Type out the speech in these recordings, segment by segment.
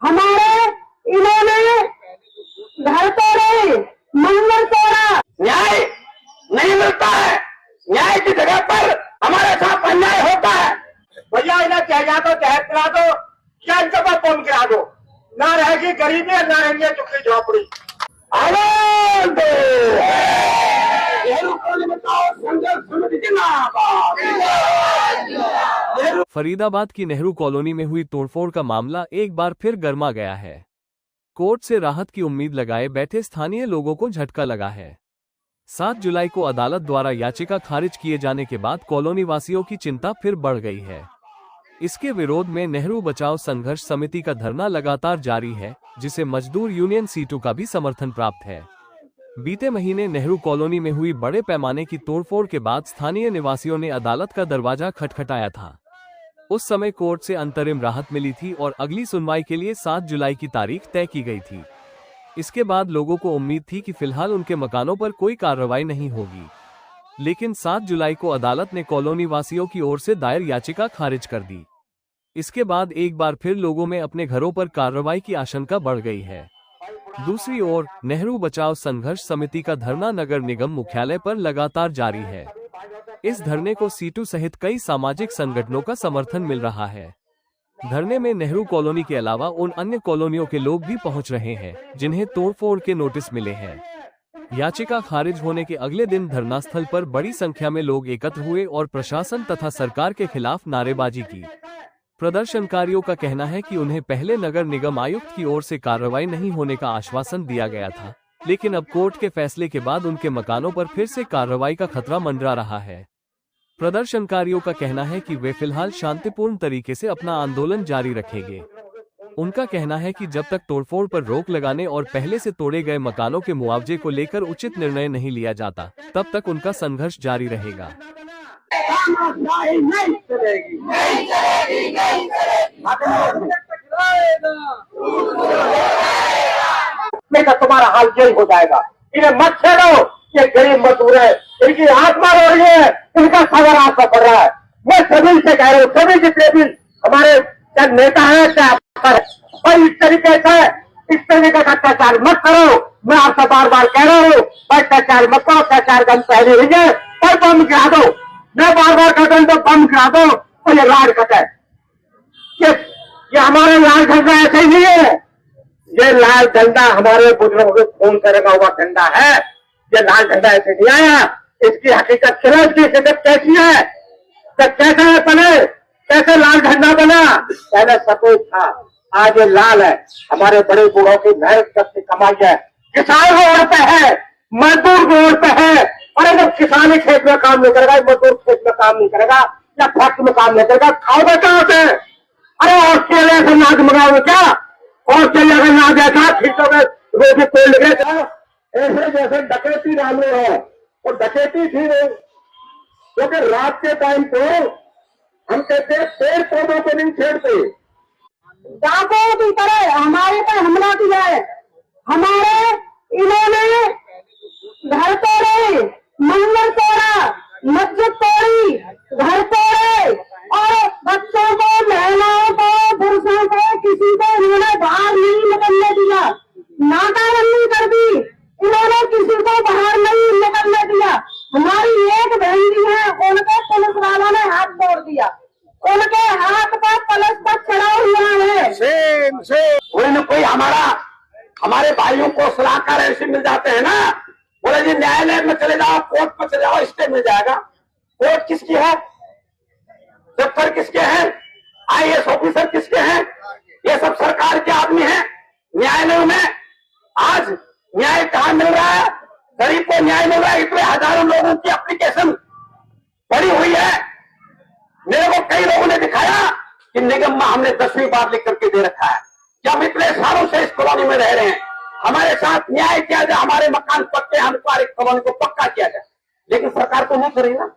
हमारे इन्होंने घर तोड़े, मंदिर तोड़ा। न्याय नहीं मिलता है। न्याय की जगह पर हमारे साथ अन्याय होता है। भैया इन्हें चाहे तो तहत करा दो या इनके पास बम गिरा दो, ना रहेगी गरीबी ना रहेंगे झुग्गी झोपड़ी। आवाज दो, नेहरू कॉलोनी बचाओ संघर्ष समिति जिंदाबाद। फरीदाबाद की नेहरू कॉलोनी में हुई तोड़फोड़ का मामला एक बार फिर गर्मा गया है। कोर्ट से राहत की उम्मीद लगाए बैठे स्थानीय लोगों को झटका लगा है। 7 जुलाई को अदालत द्वारा याचिका खारिज किए जाने के बाद कॉलोनी वासियों की चिंता फिर बढ़ गई है। इसके विरोध में नेहरू बचाओ संघर्ष समिति का धरना लगातार जारी है, जिसे मजदूर यूनियन सीटू का भी समर्थन प्राप्त है। बीते महीने नेहरू कॉलोनी में हुई बड़े पैमाने की तोड़फोड़ के बाद स्थानीय निवासियों ने अदालत का दरवाजा खटखटाया था। उस समय कोर्ट से अंतरिम राहत मिली थी और अगली सुनवाई के लिए 7 जुलाई की तारीख तय की गई थी। इसके बाद लोगों को उम्मीद थी कि फिलहाल उनके मकानों पर कोई कार्रवाई नहीं होगी, लेकिन 7 जुलाई को अदालत ने कॉलोनी वासियों की ओर से दायर याचिका खारिज कर दी। इसके बाद एक बार फिर लोगों में अपने घरों पर कार्रवाई की आशंका बढ़ गई है। दूसरी ओर नेहरू बचाओ संघर्ष समिति का धरना नगर निगम मुख्यालय पर लगातार जारी है। इस धरने को सीटू सहित कई सामाजिक संगठनों का समर्थन मिल रहा है। धरने में नेहरू कॉलोनी के अलावा उन अन्य कॉलोनियों के लोग भी पहुंच रहे हैं जिन्हें तोड़फोड़ के नोटिस मिले हैं। याचिका खारिज होने के अगले दिन धरना स्थल पर बड़ी संख्या में लोग एकत्र हुए और प्रशासन तथा सरकार के खिलाफ नारेबाजी की। प्रदर्शनकारियों का कहना है कि उन्हें पहले नगर निगम आयुक्त की ओर से कार्रवाई नहीं होने का आश्वासन दिया गया था, लेकिन अब कोर्ट के फैसले के बाद उनके मकानों पर फिर से कार्रवाई का खतरा मंडरा रहा है। प्रदर्शनकारियों का कहना है कि वे फिलहाल शांतिपूर्ण तरीके से अपना आंदोलन जारी रखेंगे। उनका कहना है कि जब तक तोड़फोड़ पर रोक लगाने और पहले से तोड़े गए मकानों के मुआवजे को लेकर उचित निर्णय नहीं लिया जाता, तब तक उनका संघर्ष जारी रहेगा। नहीं चलेगी, नहीं चलेगी, नहीं चलेगी। तुम्हारा हाल यही हो जाएगा। इन्हें मत छेड़ो, ये गरीब मजदूर है, इनकी आत्मा रो रही है, इनका खबर आपका पड़ रहा है। मैं सभी से कह रहा हूँ, सभी जितने भी हमारे क्या नेता है क्या और इस तरीके का अत्याचार मत करो। मैं आपसे बार बार कह रहा हूँ, अत्याचार मत करो। अत्याचार गन पहले हुई है और बम गिरा दो। मैं बार बार कहता हूँ तो बम गिरा दो और ये लाल कट है। ये हमारे लाल झंडा ऐसे ही नहीं है। ये लाल झंडा हमारे बुजुर्गों के खून से रंगा हुआ झंडा है। ये लाल झंडा ऐसे नहीं आया। इसकी हकीकत चलो, इसकी हकीकत कैसी है, तो कैसे बने, कैसे लाल झंडा बना। पहले सफेद था, आज ये लाल है। हमारे बड़े बूढ़ों की मेहनत करके कमाई है। किसान रोड पे है, मजदूर रोड पे है। अरे जब किसान ही खेत में काम नहीं करेगा, मजदूर खेत में काम नहीं करेगा या फैक्ट्री में काम नहीं करेगा, खाओगे कहां से। अरे ऑस्ट्रेलिया से नाज मंगाओगे क्या? ऑस्ट्रेलिया का नाज ऐसा खींचोगे रोटी तोड़ गए क्या? ऐसे जैसे डकैती डालो है, और डकैती थी नहीं, क्योंकि रात के टाइम पे हम कहते पेड़ पौधों को नहीं छेड़ते। डाकुओं की तरह हमारे पर हमला किया है। हमारे इन्होंने घर तोड़े, मंदिर तोड़ा, मस्जिद तोड़ी, घर तोड़े और बच्चों को, महिलाओं को, पुरुषों को, किसी को इन्होंने बाहर नहीं निकलने दिया। नाकाबंदी कर दी इन्होंने, किसी को बाहर नहीं निकलने दिया। हमारी एक बहन जी है, उनके पुलिस वालों ने हाथ तोड़ दिया। उनके हाथ पर पुलिस पर चढ़ा हुआ है। कोई न कोई हमारे भाइयों को सलाहकार ऐसे मिल जाते हैं ना, बोले जी न्यायालय में चले जाओ, कोर्ट में चले जाओ, स्टे मिल जाएगा। कोर्ट किसकी है, दफ्तर किसके हैं, IAS ऑफिसर किसके हैं? ये सब सरकार के आदमी हैं। न्यायालयों में आज न्याय कहाँ मिल रहा है? गरीब को न्याय मिल रहा है। इतने हजारों लोगों की एप्लीकेशन पड़ी हुई है। मेरे को कई लोगों ने दिखाया कि निगम में हमने 10वीं बार लिख करके दे रखा है कि हम इतने सालों से इस कॉलोनी में रह रहे हैं, हमारे साथ न्याय किया जाए, हमारे मकान पक्के, हमारे कॉलोनी को पक्का किया जाए। लेकिन सरकार तो नहीं करेगी ना।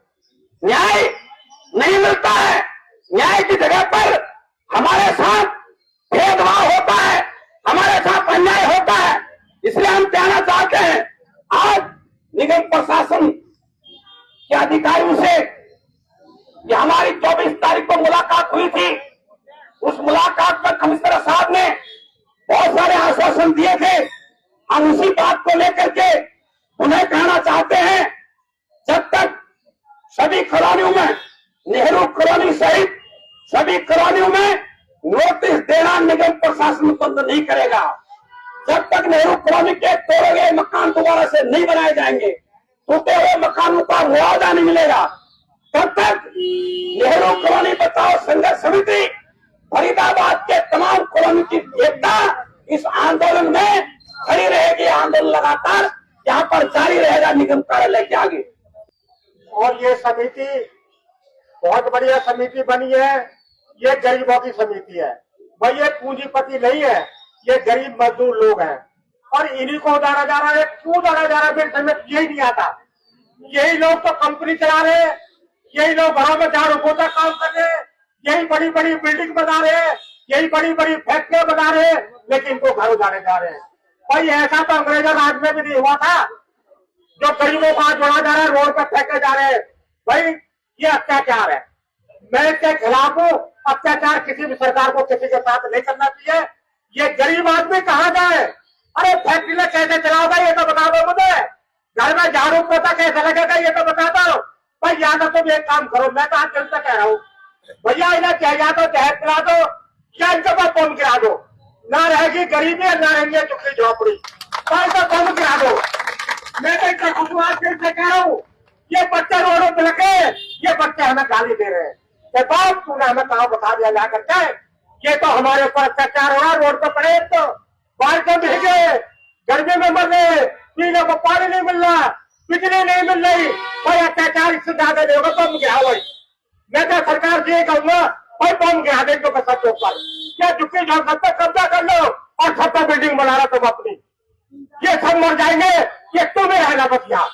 न्याय नहीं मिलता है। न्याय की जगह पर हमारे साथ भेदभाव होता है, हमारे साथ अन्याय होता है। इसलिए हम कहना चाहते हैं, आज निगम प्रशासन के अधिकारियों से कि हमारी 24 तारीख को मुलाकात हुई थी। उस मुलाकात में कमिश्नर साहब ने हम उसी बात को लेकर के उन्हें कहना चाहते हैं, जब तक सभी कॉलोनियों में, नेहरू कॉलोनी सहित सभी कॉलोनियों में नोटिस देना निगम प्रशासन बंद नहीं करेगा, जब तक नेहरू कॉलोनी के तोड़े गए मकान दोबारा से नहीं बनाए जाएंगे, टूटे हुए मकानों का मुआवजा नहीं मिलेगा, तब तक नेहरू कॉलोनी बचाओ संघर्ष समिति फरीदाबाद के तमाम कॉलोनी की एकता इस आंदोलन में खड़ी रहेगी। आंदोलन लगातार यहाँ पर जारी रहेगा निगम कार्यालय के आगे। और ये समिति बहुत बढ़िया समिति बनी है। ये गरीबों की समिति है भाई, ये पूंजीपति नहीं है, ये गरीब मजदूर लोग हैं और इन्हीं को उड़ाना जा रहा है। क्यों उड़ाना जा रहा है? फिर समझ यही नहीं आता। यही लोग तो कंपनी चला रहे हैं, यही लोग घरों में झाड़ू पोछा काम कर रहे हैं, यही बड़ी बड़ी बिल्डिंग बना रहे हैं, यही बड़ी बड़ी फैक्ट्रियां बना रहे हैं, लेकिन इनको घर उजाड़े जा रहे हैं। भाई ऐसा तो अंग्रेजों राज में भी नहीं हुआ था, जो गरीबों को जोड़ा जा रहा है, रोड पर फेंके जा रहे हैं। भाई ये अत्याचार है, मैं इसके खिलाफ हूँ। अत्याचार किसी भी सरकार को किसी के साथ नहीं करना चाहिए। ये गरीब आदमी कहाँ जाए? अरे फैक्ट्री में कैसे चलाओगा ये तो बता दो मुझे, घर में झाड़ू पोछा कैसे लगेगा ये तो बता दो। भाई या तो तुम एक काम करो, मैं तो आज जनता कह रहा हूँ, भैया इन्हें क्या या तो जहर पिला दो या इनके पास बम गिरा दो, ना रहेगी गरीबी ना रहेंगे चुकी झोपड़ी, तो बम गिरा दो। मैं तो इतना खुशवास से कह रहा हूँ, ये बच्चे रोडों पे लगे, ये बच्चे हमें गाली दे रहे हैं। बाप तूने हमें कहा बता दिया जा करके, ये तो हमारे ऊपर अत्याचार हो रहा है। रोड पर पड़े तो बारिशों में भीगे, गर्मी में मर रहे, पीने को पानी नहीं मिल रहा, बिजली नहीं मिल रही। भाई अत्याचार इससे ज्यादा नहीं होगा, बम गिरा भाई। मैं तो सरकार से ये कहूंगा, भाई बम गिरा दे तो सब ऊपर, क्या झुक्की झोंक सब पे कब्जा कर लो और सब पे बिल्डिंग बना रहा तुम अपनी, ये सब मर जाएंगे, ये तुम्हें रहना बस यहाँ।